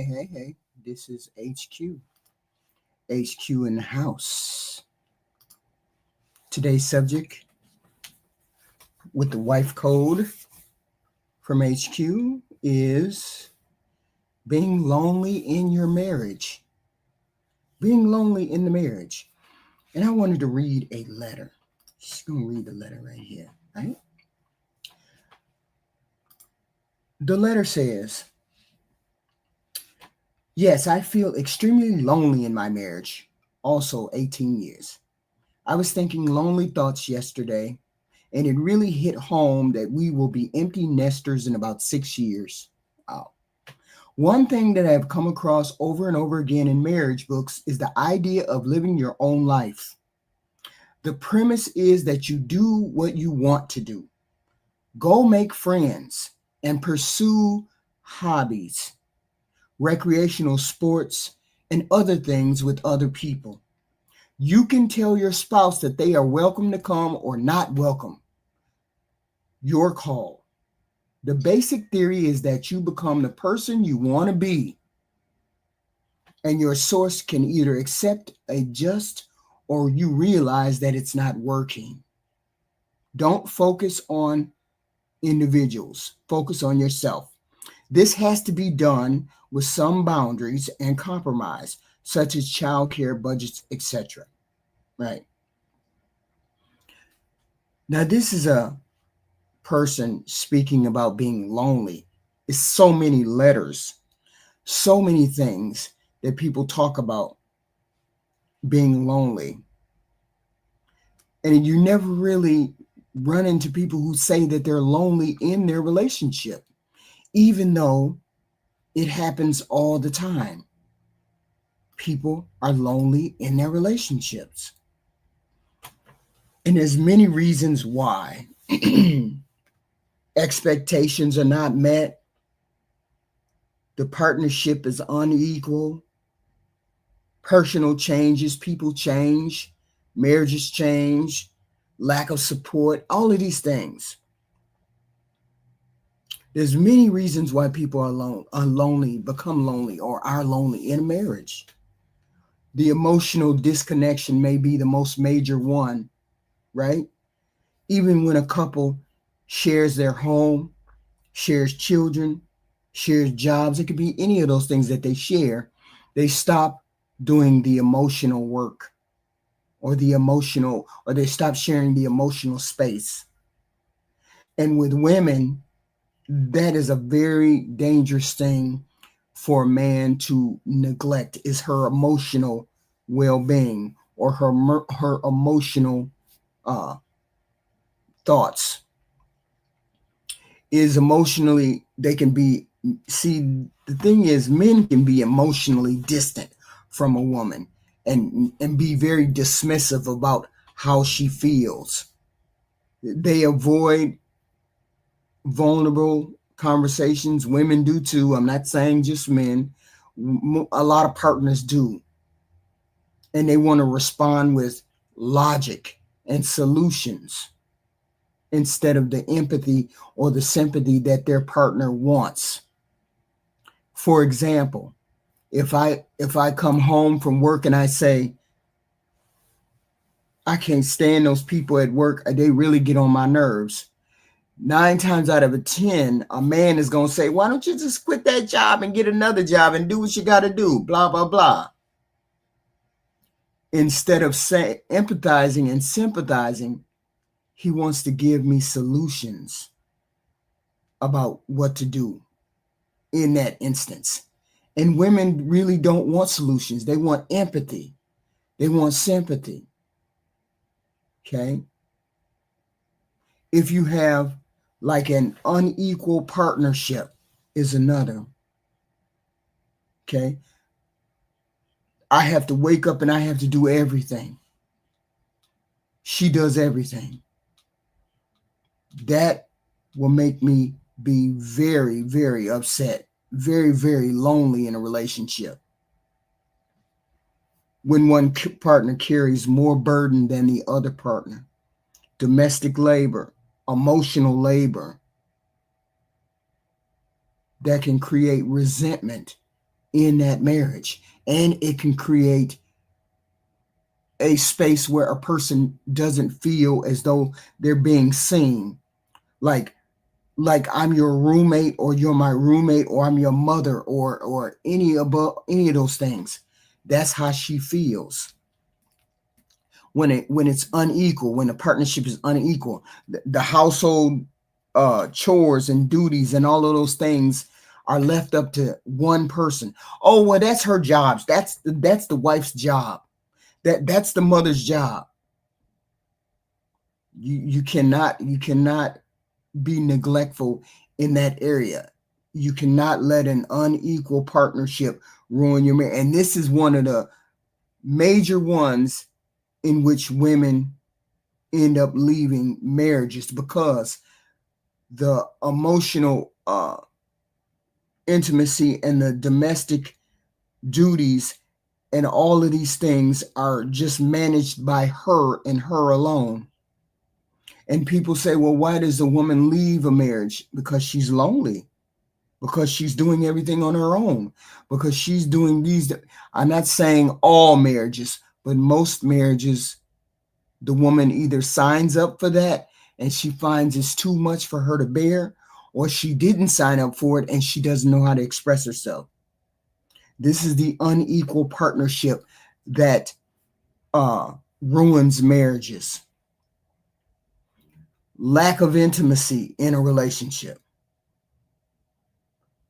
Hey. This is HQ. HQ in the house. Today's subject with the wife code from HQ is being lonely in your marriage. Being lonely in the marriage. And I wanted to read a letter. Just going to read the letter right here, right? The letter says, yes, I feel extremely lonely in my marriage. Also 18 years. I was thinking lonely thoughts yesterday, and it really hit home that we will be empty nesters in about 6 years. Wow. One thing that I've come across over and over again in marriage books is the idea of living your own life. The premise is that you do what you want to do. Go make friends and pursue hobbies, recreational sports, and other things with other people. You can tell your spouse that they are welcome to come or not welcome. Your call. The basic theory is that you become the person you want to be, and your source can either accept, adjust, or you realize that it's not working. Don't focus on individuals. Focus on yourself. This has to be done with some boundaries and compromise, such as childcare, budgets, etc. Right. Now, this is a person speaking about being lonely. It's so many letters, so many things that people talk about being lonely. And you never really run into people who say that they're lonely in their relationship, even though it happens all the time. People are lonely in their relationships. And there's many reasons why. Expectations are not met. The partnership is unequal. Personal changes, people change, marriages change, lack of support, all of these things. There's many reasons why people are lonely, become lonely, or are lonely in a marriage. The emotional disconnection may be the most major one, right? Even when a couple shares their home, shares children, shares jobs, it could be any of those things that they share, they stop doing the emotional work or they stop sharing the emotional space. And with women, that is a very dangerous thing for a man to neglect, is her emotional well-being or her emotional thoughts. Is emotionally, they can be, see, the thing is, men can be emotionally distant from a woman and be very dismissive about how she feels. They avoid vulnerable conversations. Women do too. I'm not saying just men. A lot of partners do. And they want to respond with logic and solutions instead of the empathy or the sympathy that their partner wants. For example, if I come home from work and I say, I can't stand those people at work, they really get on my nerves. 9 times out of 10, a man is going to say, why don't you just quit that job and get another job and do what you got to do, blah, blah, blah. Instead of empathizing and sympathizing, he wants to give me solutions about what to do in that instance. And women really don't want solutions. They want empathy. They want sympathy. Okay? If you have like an unequal partnership is another. Okay? I have to wake up and I have to do everything. She does everything. That will make me be very, very upset, very, very lonely in a relationship. When one partner carries more burden than the other partner, domestic labor, emotional labor, that can create resentment in that marriage. And it can create a space where a person doesn't feel as though they're being seen. Like I'm your roommate, or you're my roommate, or I'm your mother, or any of those things. That's how she feels when it's unequal, when the partnership is unequal. The household chores and duties and all of those things are left up to one person. Oh, well, that's her job. That's the wife's job. That's the mother's job. You cannot be neglectful in that area. You cannot let an unequal partnership ruin your marriage. And this is one of the major ones in which women end up leaving marriages, because the emotional intimacy and the domestic duties and all of these things are just managed by her and her alone. And people say, well, why does a woman leave a marriage? Because she's lonely, because she's doing everything on her own, because she's doing these. I'm not saying all marriages, but most marriages, the woman either signs up for that and she finds it's too much for her to bear, or she didn't sign up for it and she doesn't know how to express herself. This is the unequal partnership that ruins marriages. Lack of intimacy in a relationship.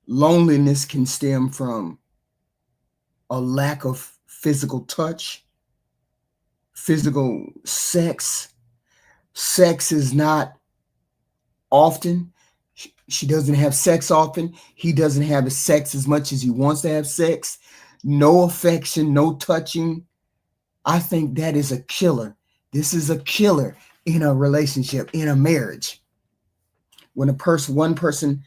Loneliness can stem from a lack of physical touch, physical sex. Sex is not often. She doesn't have sex often. He doesn't have sex as much as he wants to have sex. No affection, no touching. I think that is a killer. This is a killer in a relationship, in a marriage. When one person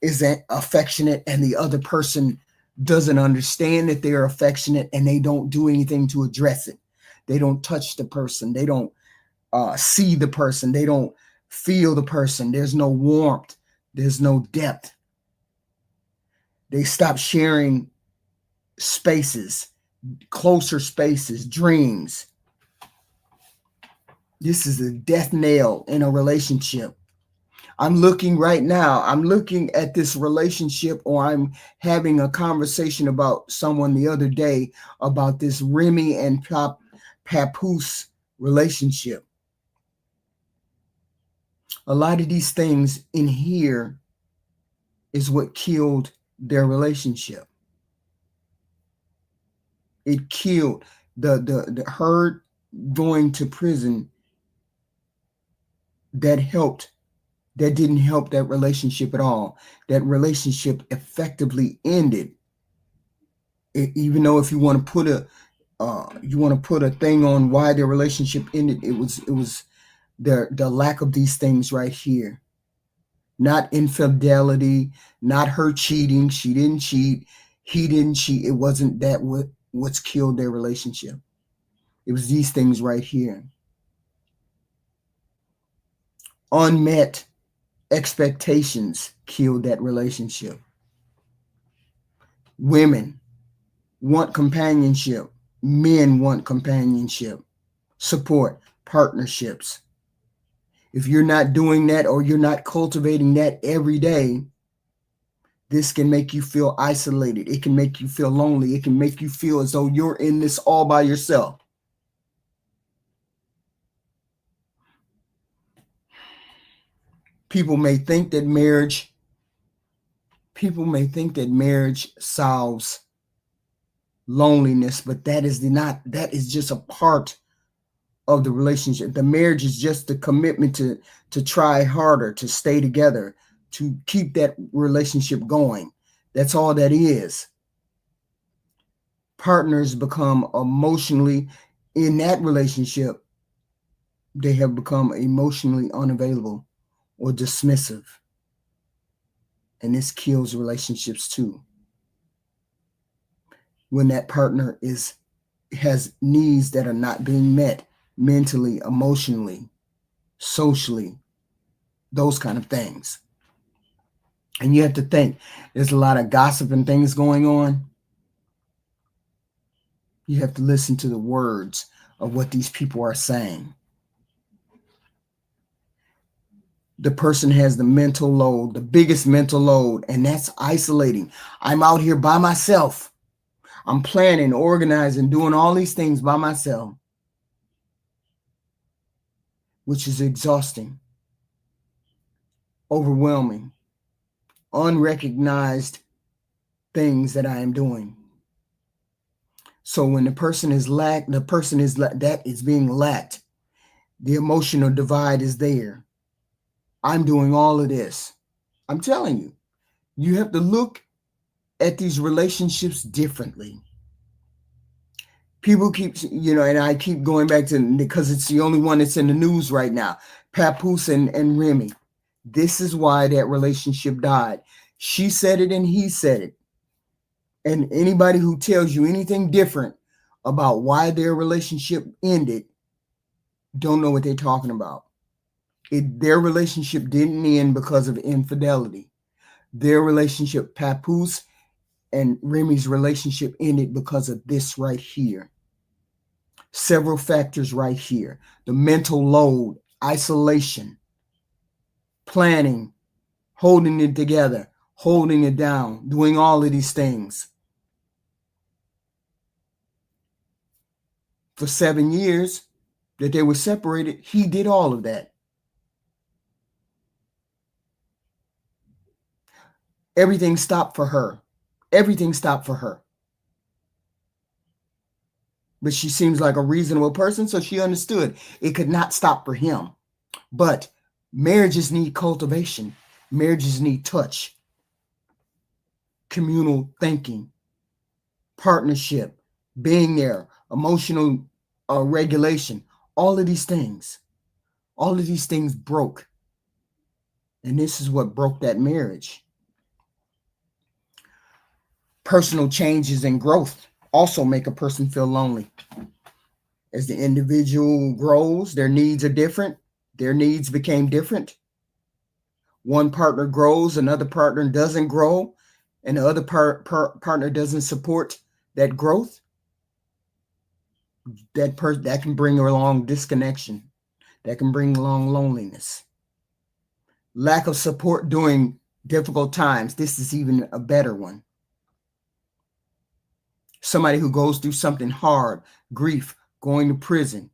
isn't affectionate and the other person doesn't understand that they're affectionate, and they don't do anything to address it. They don't touch the person. They don't see the person. They don't feel the person. There's no warmth. There's no depth. They stop sharing spaces, closer spaces, dreams. This is a death nail in a relationship. I'm looking at this relationship, or I'm having a conversation about someone the other day about this Remy and Papoose relationship. A lot of these things in here is what killed their relationship. It killed the her going to prison. That didn't help that relationship at all. That relationship effectively ended. Even though if you want to put a thing on why their relationship ended, it was the lack of these things right here. Not infidelity, not her cheating. She didn't cheat. He didn't cheat. It wasn't that what's killed their relationship. It was these things right here. Unmet expectations killed that relationship. Women want companionship. Men want companionship, support, partnerships. If you're not doing that, or you're not cultivating that every day, this can make you feel isolated. It can make you feel lonely. It can make you feel as though you're in this all by yourself. People may think that marriage solves loneliness, but that is just a part of the relationship. The marriage is just the commitment to try harder, to stay together, to keep that relationship going. That's all that is. Partners become emotionally, in that relationship, they have become emotionally unavailable or dismissive. And this kills relationships too. When that partner has needs that are not being met mentally, emotionally, socially, those kind of things. And you have to think, there's a lot of gossip and things going on. You have to listen to the words of what these people are saying. The person has the mental load, the biggest mental load, and that's isolating. I'm out here by myself. I'm planning, organizing, doing all these things by myself, which is exhausting, overwhelming, unrecognized things that I am doing. So when the person is that is being lacked. The emotional divide is there. I'm doing all of this. I'm telling you, you have to look at these relationships differently. People keep, and I keep going back to, because it's the only one that's in the news right now, Papoose and Remy. This is why that relationship died. She said it and he said it. And anybody who tells you anything different about why their relationship ended don't know what they're talking about. Their relationship didn't end because of infidelity. Their relationship, Papoose and Remy's relationship, ended because of this right here. Several factors right here. The mental load, isolation, planning, holding it together, holding it down, doing all of these things. For 7 years that they were separated, he did all of that. Everything stopped for her. Everything stopped for her. But she seems like a reasonable person, so she understood it could not stop for him. But marriages need cultivation. Marriages need touch, communal thinking, partnership, being there, emotional regulation, all of these things. All of these things broke. And this is what broke that marriage. Personal changes and growth also make a person feel lonely. As the individual grows, their needs are different. Their needs became different. One partner grows, another partner doesn't grow, and the other partner doesn't support that growth. That can bring along disconnection. That can bring along loneliness. Lack of support during difficult times. This is even a better one. Somebody who goes through something hard, grief, going to prison.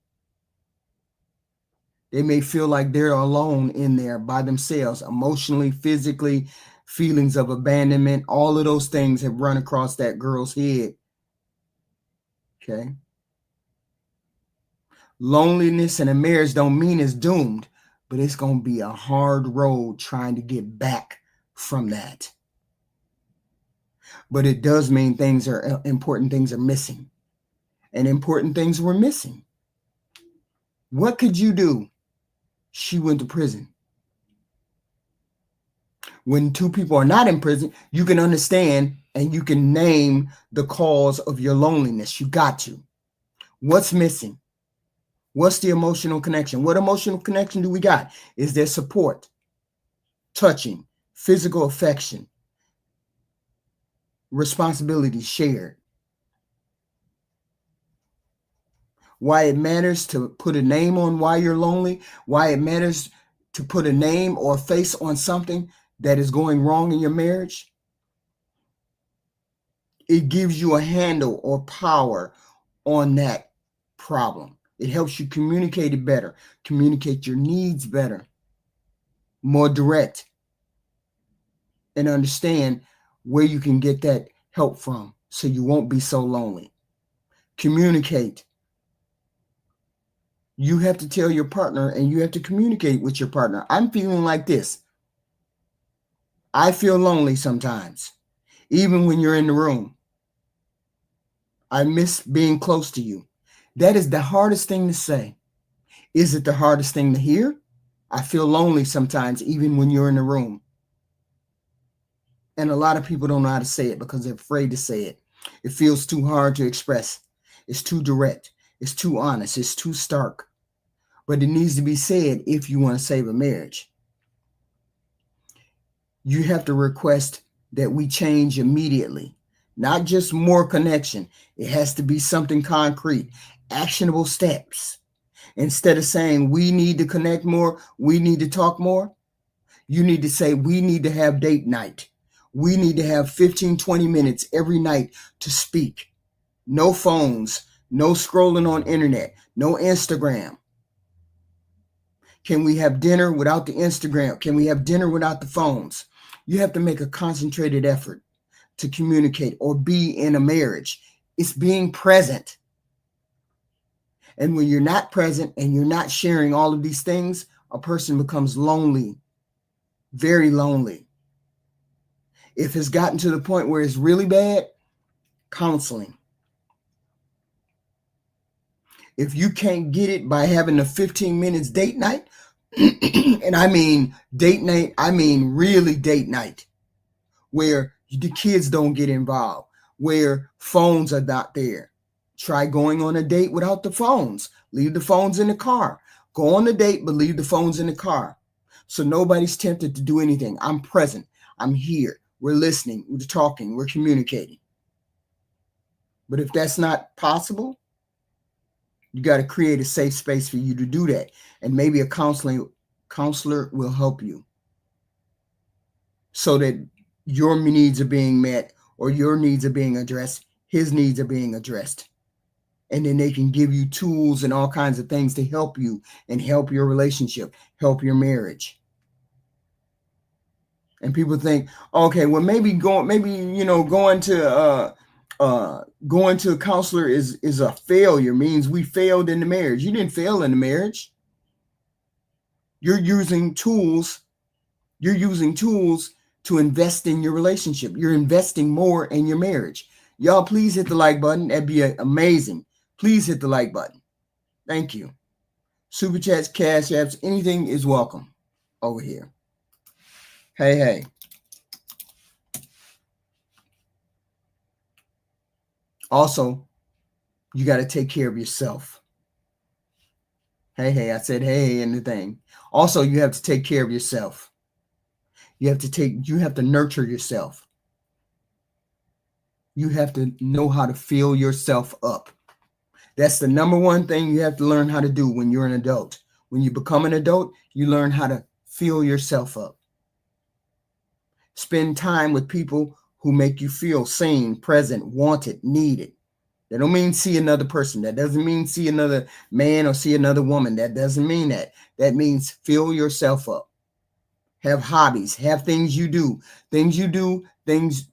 They may feel like they're alone in there by themselves, emotionally, physically, feelings of abandonment. All of those things have run across that girl's head. Okay. Loneliness in a marriage don't mean it's doomed, but it's going to be a hard road trying to get back from that. But it does mean important things are missing. And important things were missing. What could you do? She went to prison. When two people are not in prison, you can understand and you can name the cause of your loneliness. You got to. What's missing? What's the emotional connection? What emotional connection do we got? Is there support, touching, physical affection, responsibility shared? Why it matters to put a name on why you're lonely, why it matters to put a name or a face on something that is going wrong in your marriage. It gives you a handle or power on that problem. It helps you communicate it better, communicate your needs better, more direct, and understand where you can get that help from so you won't be so lonely. Communicate. You have to tell your partner and you have to communicate with your partner. I'm feeling like this. I feel lonely sometimes, even when you're in the room. I miss being close to you. That is the hardest thing to say. Is it the hardest thing to hear? I feel lonely sometimes, even when you're in the room. And a lot of people don't know how to say it because they're afraid to say it. It feels too hard to express. It's too direct. It's too honest. It's too stark. But it needs to be said if you want to save a marriage. You have to request that we change immediately. not just more connection. It has to be something concrete, actionable steps. Instead of saying we need to connect more, we need to talk more, you need to say we need to have date night. We need to have 15, 20 minutes every night to speak. No phones, no scrolling on internet, no Instagram. Can we have dinner without the Instagram? Can we have dinner without the phones? You have to make a concentrated effort to communicate or be in a marriage. It's being present. And when you're not present and you're not sharing all of these things, a person becomes lonely, very lonely. If it's gotten to the point where it's really bad, counseling. If you can't get it by having a 15 minutes date night, and I mean date night, I mean really date night, where the kids don't get involved, where phones are not there. Try going on a date without the phones. Leave the phones in the car. Go on a date, but leave the phones in the car. So nobody's tempted to do anything. I'm present. I'm here. We're listening. We're talking. We're communicating. But if that's not possible, you got to create a safe space for you to do that. And maybe a counselor will help you so that your needs are being met or your needs are being addressed. His needs are being addressed. And then they can give you tools and all kinds of things to help you and help your relationship, help your marriage. And people think, okay, well, going to a counselor is a failure, means we failed in the marriage. You didn't fail in the marriage. You're using tools to invest in your relationship. You're investing more in your marriage. Y'all, please hit the like button. That'd be amazing. Please hit the like button. Thank you. Super chats, cash apps, anything is welcome over here. Hey. Also, you got to take care of yourself. Hey, I said hey in the thing. Also, you have to take care of yourself. You have to nurture yourself. You have to know how to fill yourself up. That's the number one thing you have to learn how to do when you're an adult. When you become an adult, you learn how to fill yourself up. Spend time with people who make you feel seen, present, wanted, needed. That don't mean see another person. That doesn't mean see another man or see another woman. That doesn't mean that. That means fill yourself up. Have hobbies, have things you do,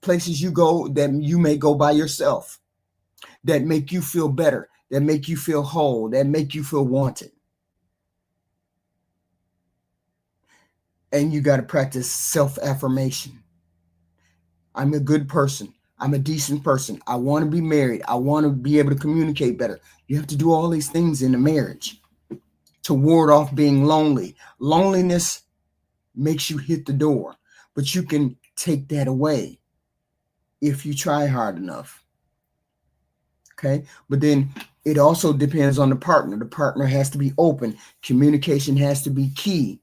places you go that you may go by yourself, that make you feel better, that make you feel whole, that make you feel wanted. And you got to practice self-affirmation. I'm a good person. I'm a decent person. I want to be married. I want to be able to communicate better. You have to do all these things in a marriage to ward off being lonely. Loneliness makes you hit the door, but you can take that away if you try hard enough. Okay, but then it also depends on the partner. The partner has to be open. Communication has to be key.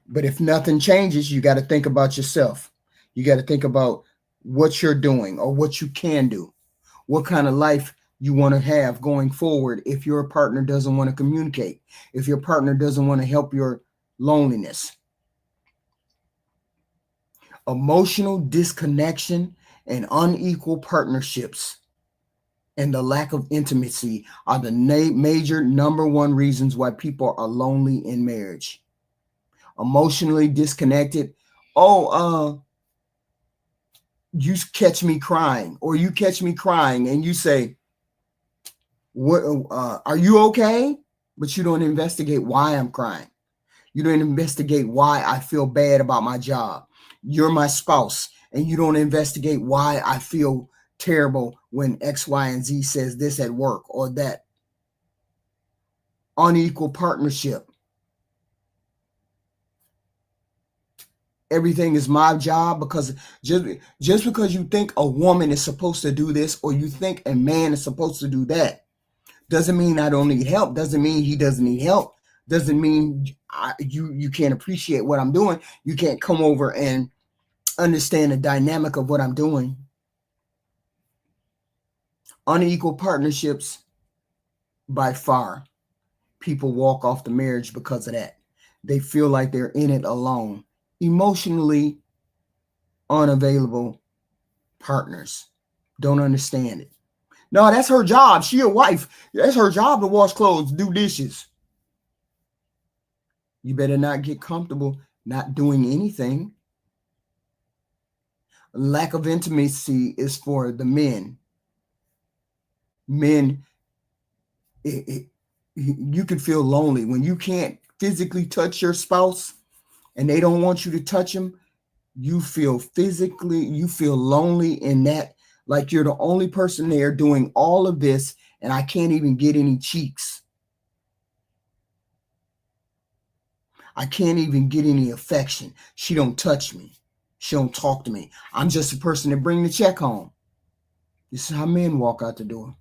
But if nothing changes, you got to think about yourself. You got to think about what you're doing or what you can do, what kind of life you want to have going forward if your partner doesn't want to communicate, if your partner doesn't want to help your loneliness. Emotional disconnection and unequal partnerships and the lack of intimacy are the major number one reasons why people are lonely in marriage. Emotionally disconnected. You catch me crying, or you catch me crying and you say, "What? Are you okay?" But you don't investigate why I'm crying. You don't investigate why I feel bad about my job. You're my spouse, and you don't investigate why I feel terrible when X, Y, and Z says this at work or that. Unequal partnership. Everything is my job, because just because you think a woman is supposed to do this or you think a man is supposed to do that doesn't mean I don't need help. Doesn't mean he doesn't need help. Doesn't mean you can't appreciate what I'm doing. You can't come over and understand the dynamic of what I'm doing. Unequal partnerships, by far, people walk off the marriage because of that. They feel like they're in it alone. Emotionally unavailable partners don't understand it. No, that's her job. She a wife. That's her job to wash clothes, do dishes. You better not get comfortable not doing anything. Lack of intimacy is for the men. Men, you can feel lonely when you can't physically touch your spouse and they don't want you to touch them. You feel lonely in that, like you're the only person there doing all of this, and I can't even get any cheeks. I can't even get any affection. She don't touch me. She don't talk to me. I'm just a person to bring the check home. This is how men walk out the door.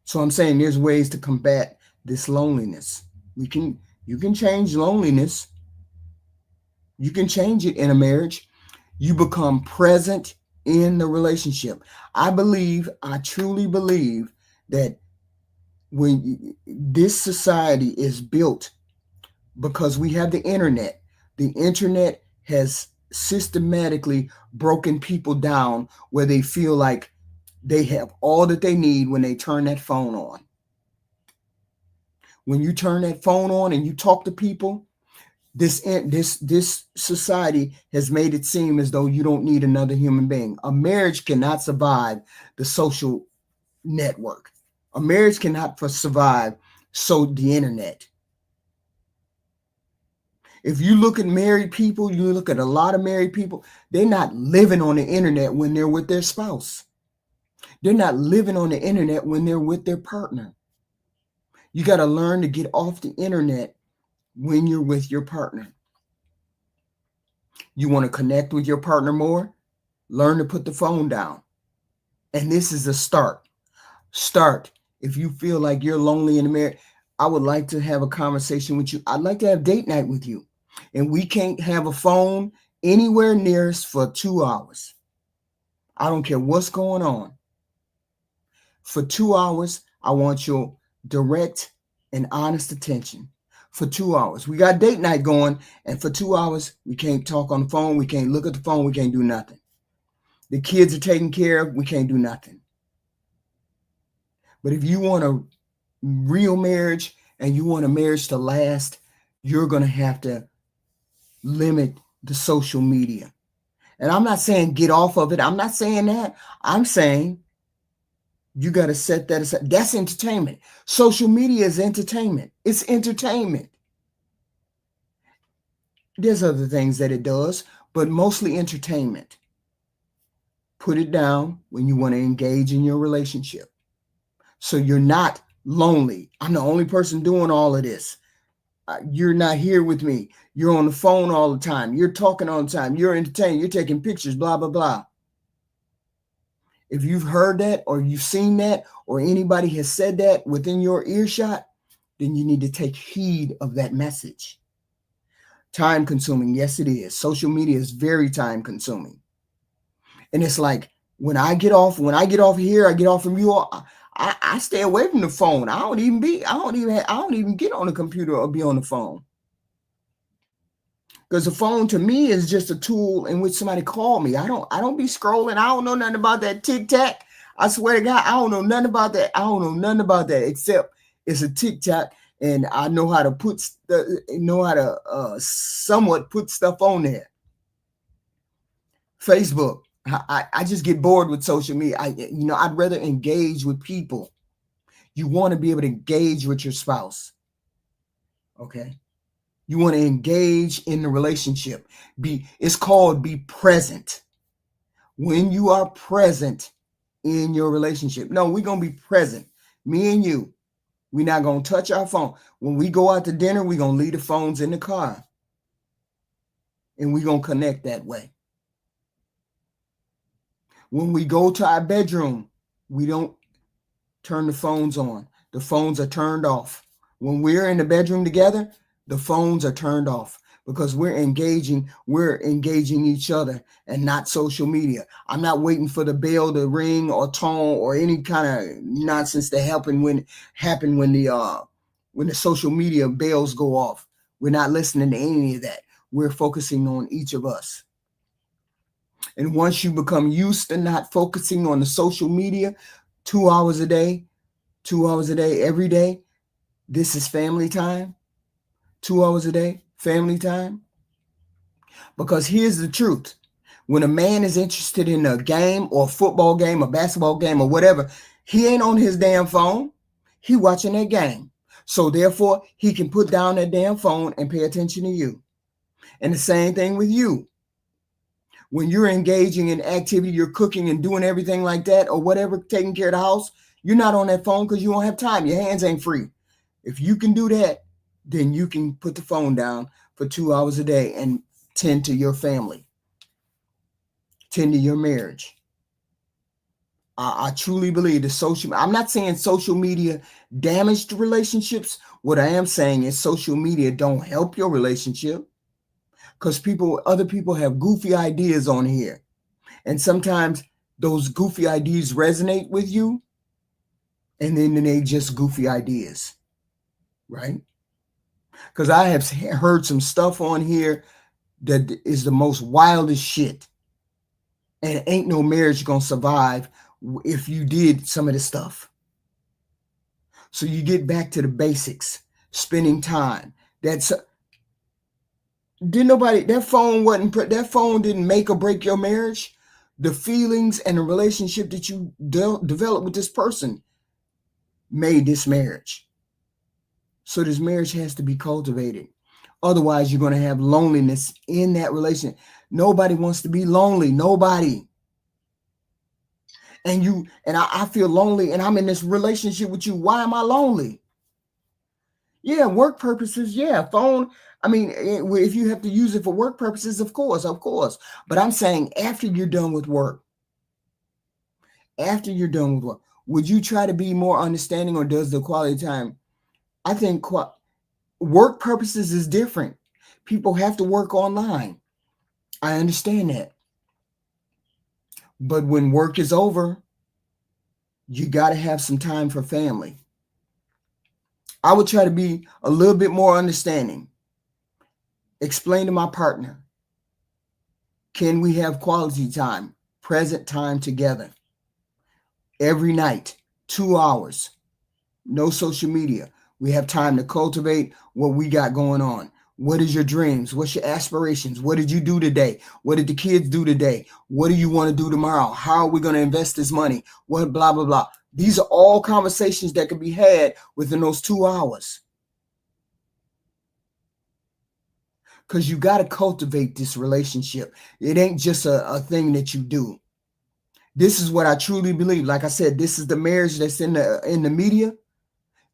So I'm saying there's ways to combat this loneliness. You can change loneliness. You can change it in a marriage. You become present in the relationship. I truly believe that when this society is built because we have the internet has systematically broken people down where they feel like they have all that they need when they turn that phone on. When you turn that phone on and you talk to people, this society has made it seem as though you don't need another human being. A marriage cannot survive the social network. A marriage cannot survive the internet. If you look at married people, you look at a lot of married people, they're not living on the internet when they're with their spouse. They're not living on the internet when they're with their partner. You got to learn to get off the internet when you're with your partner. You want to connect with your partner more? Learn to put the phone down. And this is a start. If you feel like you're lonely in the marriage, I would like to have a conversation with you. I'd like to have date night with you. And we can't have a phone anywhere near us for 2 hours. I don't care what's going on. For 2 hours, I want your direct and honest attention. For 2 hours. We got date night going, and for 2 hours, we can't talk on the phone. We can't look at the phone. We can't do nothing. The kids are taken care of. We can't do nothing. But if you want a real marriage and you want a marriage to last, you're going to have to limit the social media. And I'm not saying get off of it. I'm not saying that. I'm saying you got to set that aside. That's entertainment. Social media is entertainment. It's entertainment. There's other things that it does, but mostly entertainment. Put it down when you want to engage in your relationship. So you're not lonely. I'm the only person doing all of this. You're not here with me. You're on the phone all the time. You're talking all the time. You're entertaining. You're taking pictures, blah, blah, blah. If you've heard that or you've seen that or anybody has said that within your earshot, then you need to take heed of that message. Time consuming. Yes, it is. Social media is very time consuming. And it's like when I get off here, I get off from you all. I stay away from the phone. I don't even get on the computer or be on the phone. Because the phone to me is just a tool in which somebody called me. I don't be scrolling. I don't know nothing about that tic-tac. I swear to God, I don't know nothing about that. I don't know nothing about that except it's a tic-tac, and I know how to somewhat put stuff on there. Facebook. I just get bored with social media. I'd rather engage with people. You want to be able to engage with your spouse. Okay. You want to engage in the relationship. It's called be present. When you are present in your relationship. No, we're going to be present. Me and you. We're not going to touch our phone. When we go out to dinner, we're going to leave the phones in the car. And we're going to connect that way. When we go to our bedroom, we don't turn the phones on. The phones are turned off. When we're in the bedroom together, the phones are turned off. because we're engaging each other and not social media. I'm not waiting for the bell to ring or tone or any kind of nonsense to happen when the social media bells go off. We're not listening to any of that. We're focusing on each of us. And once you become used to not focusing on the social media 2 hours a day, 2 hours a day, every day, this is family time. 2 hours a day, family time. Because here's the truth. When a man is interested in a game or a football game, a basketball game or whatever, he ain't on his damn phone. He watching that game. So therefore, he can put down that damn phone and pay attention to you. And the same thing with you. When you're engaging in activity, you're cooking and doing everything like that or whatever, taking care of the house, you're not on that phone because you don't have time. Your hands ain't free. If you can do that, then you can put the phone down for 2 hours a day and tend to your family, tend to your marriage. I truly believe I'm not saying social media damaged relationships. What I am saying is social media don't help your relationship because other people have goofy ideas on here. And sometimes those goofy ideas resonate with you and then they just goofy ideas, right? Because I have heard some stuff on here that is the most wildest shit. And ain't no marriage gonna survive if you did some of this stuff. So you get back to the basics, spending time. That phone didn't make or break your marriage. The feelings and the relationship that you developed with this person made this marriage. So this marriage has to be cultivated. Otherwise, you're going to have loneliness in that relationship. Nobody wants to be lonely. Nobody. And I feel lonely and I'm in this relationship with you. Why am I lonely? Yeah, work purposes. Yeah, phone. I mean, if you have to use it for work purposes, of course. But I'm saying after you're done with work, would you try to be more understanding or does the quality time? I think work purposes is different. People have to work online. I understand that. But when work is over, you got to have some time for family. I would try to be a little bit more understanding. Explain to my partner, can we have quality time, present time together? Every night, 2 hours, no social media. We have time to cultivate what we got going on. What is your dreams? What's your aspirations? What did you do today? What did the kids do today? What do you want to do tomorrow? How are we going to invest this money? What, blah, blah, blah. These are all conversations that can be had within those 2 hours. Because you got to cultivate this relationship. It ain't just a thing that you do. This is what I truly believe. Like I said, this is the marriage that's in the media.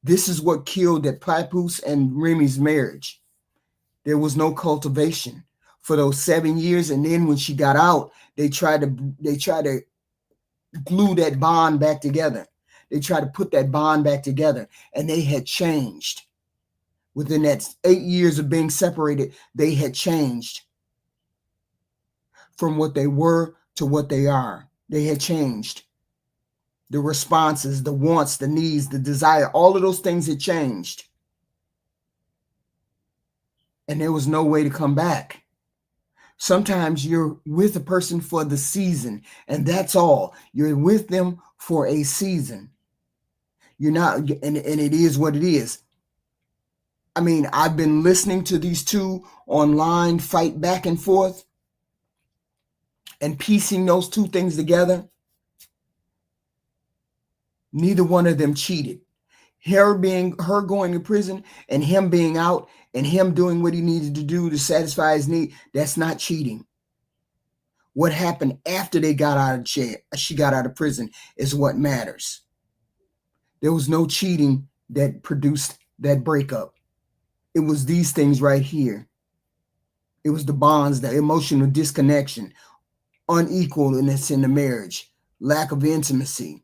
This is what killed that Papoose and Remy's marriage. There was no cultivation for those 7 years. And then when she got out, they tried to glue that bond back together. They tried to put that bond back together, and they had changed. Within that 8 years of being separated, they had changed from what they were to what they are. They had changed. The responses, the wants, the needs, the desire, all of those things had changed. And there was no way to come back. Sometimes you're with a person for the season, and that's all. You're with them for a season. You're not, and it is what it is. I mean, I've been listening to these two online fight back and forth and piecing those two things together. Neither one of them cheated. Her going to prison and him being out and him doing what he needed to do to satisfy his need, that's not cheating. What happened after they got out of jail, she got out of prison, is what matters. There was no cheating that produced that breakup. It was these things right here. It was the bonds, the emotional disconnection, unequalness in the marriage, lack of intimacy,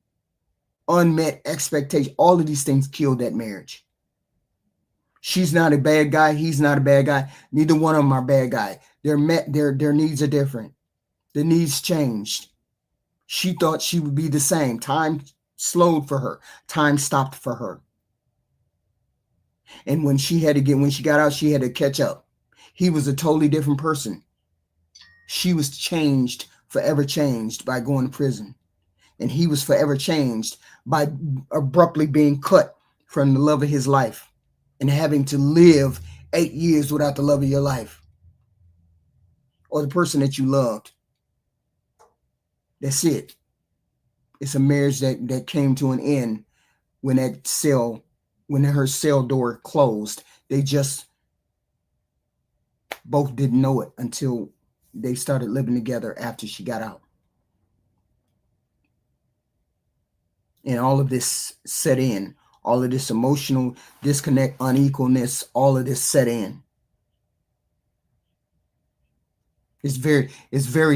unmet expectation. All of these things killed that marriage. She's not a bad guy. He's not a bad guy. Neither one of them are bad guy. Their needs are different. The needs changed. She thought she would be the same. Time slowed for her. Time stopped for her. And when she got out, she had to catch up. He was a totally different person. She was changed, forever changed by going to prison. And he was forever changed by abruptly being cut from the love of his life and having to live 8 years without the love of your life or the person that you loved. That's it. It's a marriage that came to an end when her cell door closed. They just both didn't know it until they started living together after she got out. And all of this set in, all of this emotional disconnect, unequalness, all of this set in. It's very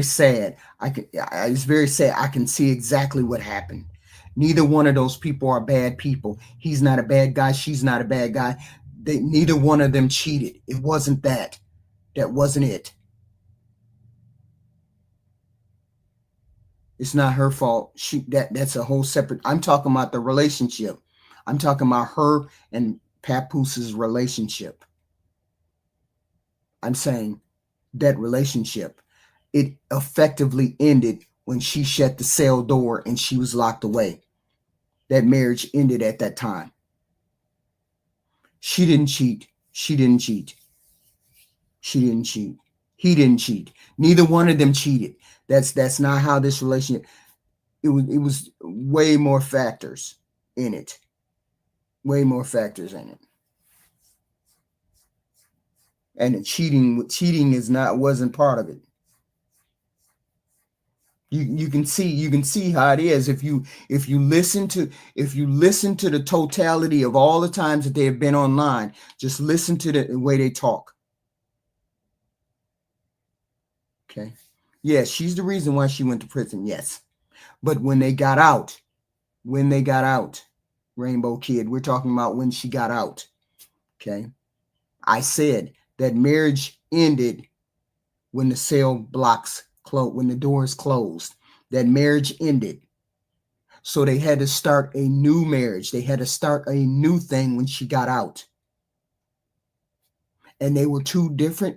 sad. It's very sad. I can see exactly what happened. Neither one of those people are bad people. He's not a bad guy. She's not a bad guy. Neither one of them cheated. It wasn't that. That wasn't it. It's not her fault. That's a whole separate. I'm talking about the relationship. I'm talking about her and Papooses' relationship. I'm saying that relationship, it effectively ended when she shut the cell door and she was locked away. That marriage ended at that time. She didn't cheat. She didn't cheat. She didn't cheat. He didn't cheat. Neither one of them cheated. That's not how this relationship. It was way more factors in it. Way more factors in it. And the cheating wasn't part of it. You can see how it is if you listen to the totality of all the times that they have been online. Just listen to the way they talk. Okay. Yes, she's the reason why she went to prison. Yes. But when they got out, Rainbow Kid, we're talking about when she got out. Okay. I said that marriage ended when the cell blocks closed, when the doors closed. That marriage ended. So they had to start a new marriage. They had to start a new thing when she got out. And they were two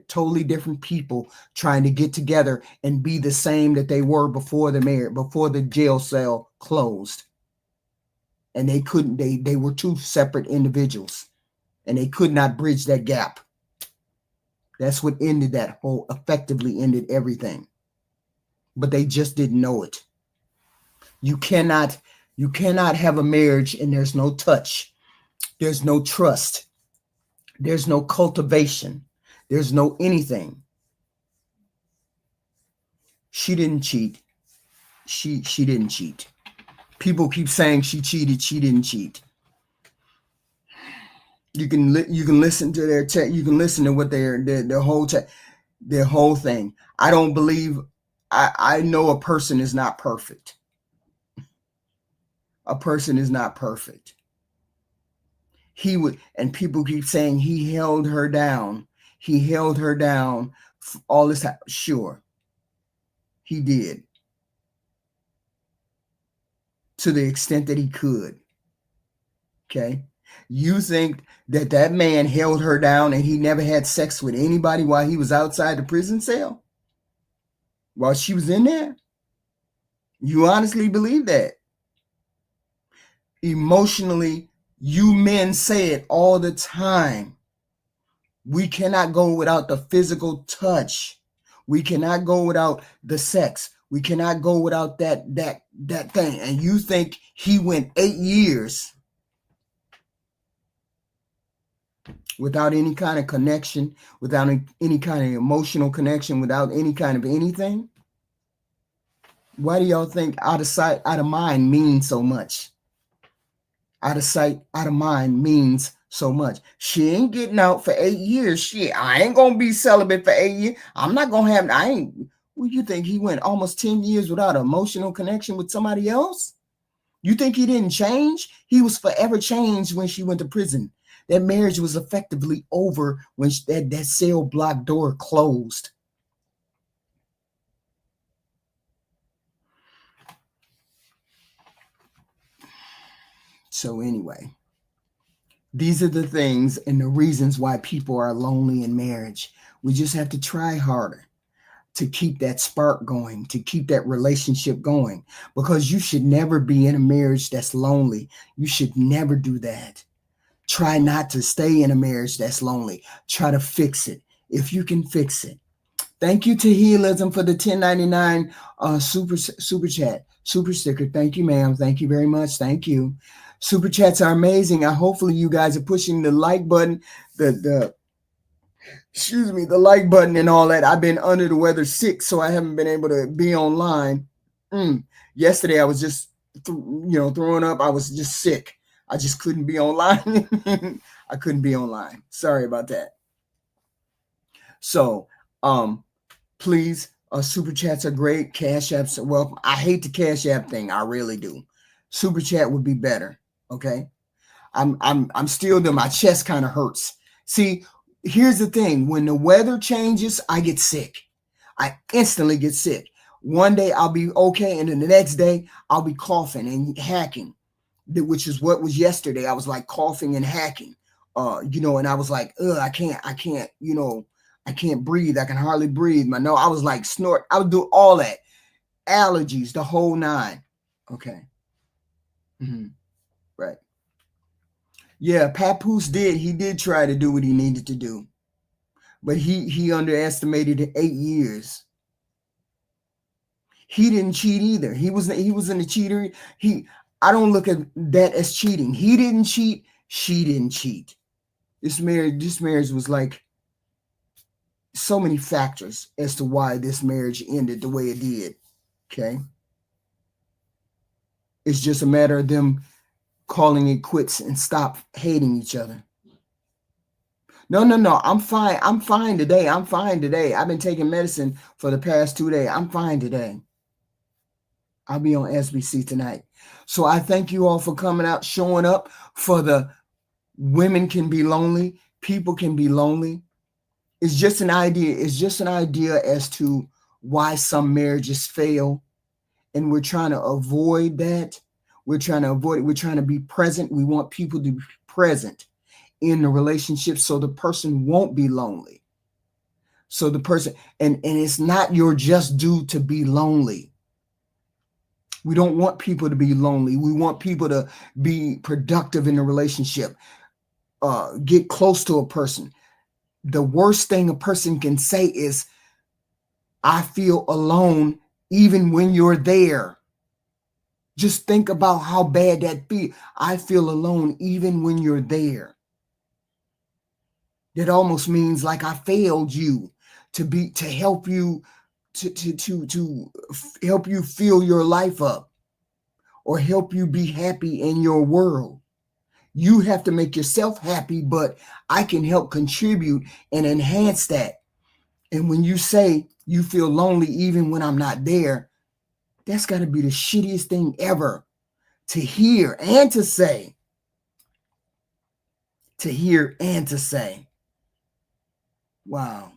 totally different people trying to get together and be the same that they were before the jail cell closed. And they couldn't, they were two separate individuals and they could not bridge that gap. That's what effectively ended everything. But they just didn't know it. You cannot have a marriage and there's no touch. There's no trust. There's no cultivation. There's no anything. She didn't cheat. She didn't cheat. People keep saying she cheated. She didn't cheat. You can listen to their you can listen to what their whole thing. I don't believe. I know a person is not perfect. A person is not perfect. And people keep saying he held her down. He held her down all this time. Sure, he did. To the extent that he could. Okay. You think that man held her down and he never had sex with anybody while he was outside the prison cell? While she was in there? You honestly believe that? Emotionally, you men say it all the time. We cannot go without the physical touch. We cannot go without the sex. We cannot go without that thing. And you think he went 8 years without any kind of connection, without any kind of emotional connection, without any kind of anything? Why do y'all think out of sight, out of mind means so much? Out of sight, out of mind means so much. She ain't getting out for 8 years. Shit, I ain't gonna be celibate for 8 years. I'm not gonna have. Well, you think he went almost 10 years without emotional connection with somebody else? You think he didn't change? He was forever changed when she went to prison. That marriage was effectively over when that cell block door closed. So anyway, these are the things and the reasons why people are lonely in marriage. We just have to try harder to keep that spark going, to keep that relationship going, because you should never be in a marriage that's lonely. You should never do that. Try not to stay in a marriage that's lonely. Try to fix it if you can fix it. Thank you to Healism for the 1099 super chat, super sticker. Thank you, ma'am. Thank you very much. Thank you. Super chats are amazing. Hopefully you guys are pushing the like button, the the like button and all that. I've been under the weather sick, so I haven't been able to be online. Yesterday I was just throwing up. I was just sick. I just couldn't be online. I couldn't be online. Sorry about that. So, please, super chats are great. Cash apps are welcome. I hate the cash app thing. I really do. Super chat would be better. Okay. I'm still there. My chest kind of hurts. See, here's the thing. When the weather changes, I get sick. I instantly get sick. One day I'll be okay, and then the next day I'll be coughing and hacking, which is what was yesterday. I was like coughing and hacking, and I was like, I can't, I can't breathe. I can hardly breathe. I was like snort. I would do all that. Allergies, the whole nine. Okay. Mm-hmm. Right. Yeah, Papoose did. He did try to do what he needed to do. But he underestimated 8 years. He didn't cheat either. He wasn't a cheater. I don't look at that as cheating. He didn't cheat. She didn't cheat. This marriage was like so many factors as to why this marriage ended the way it did. Okay. It's just a matter of them calling it quits and stop hating each other. No. I'm fine. I'm fine today. I've been taking medicine for the past 2 days. I'm fine today. I'll be on SBC tonight. So I thank you all for coming out, showing up for the women can be lonely. People can be lonely. It's just an idea. It's just an idea as to why some marriages fail. And we're trying to avoid that. We're trying to avoid it. We're trying to be present. We want people to be present in the relationship so the person won't be lonely. So the person, and it's not your just due to be lonely. We don't want people to be lonely. We want people to be productive in the relationship, get close to a person. The worst thing a person can say is, I feel alone even when you're there. Just think about how bad that feels. I feel alone even when you're there. That almost means like I failed you to help you to help you fill your life up or help you be happy in your world. You have to make yourself happy, but I can help contribute and enhance that. And when you say you feel lonely even when I'm not there, that's got to be the shittiest thing ever to hear and to say. To hear and to say. Wow.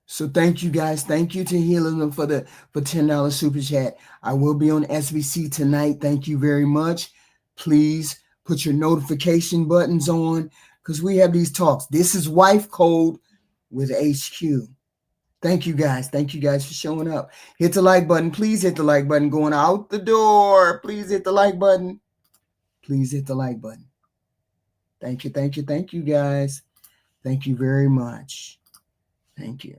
So thank you guys. Thank you to Healing for $10 super chat. I will be on SBC tonight. Thank you very much. Please put your notification buttons on because we have these talks. This is Wife Code with HQ. Thank you guys. Thank you guys for showing up. Hit the like button. Please hit the like button going out the door. Please hit the like button. Please hit the like button. Thank you. Thank you. Thank you guys. Thank you very much. Thank you.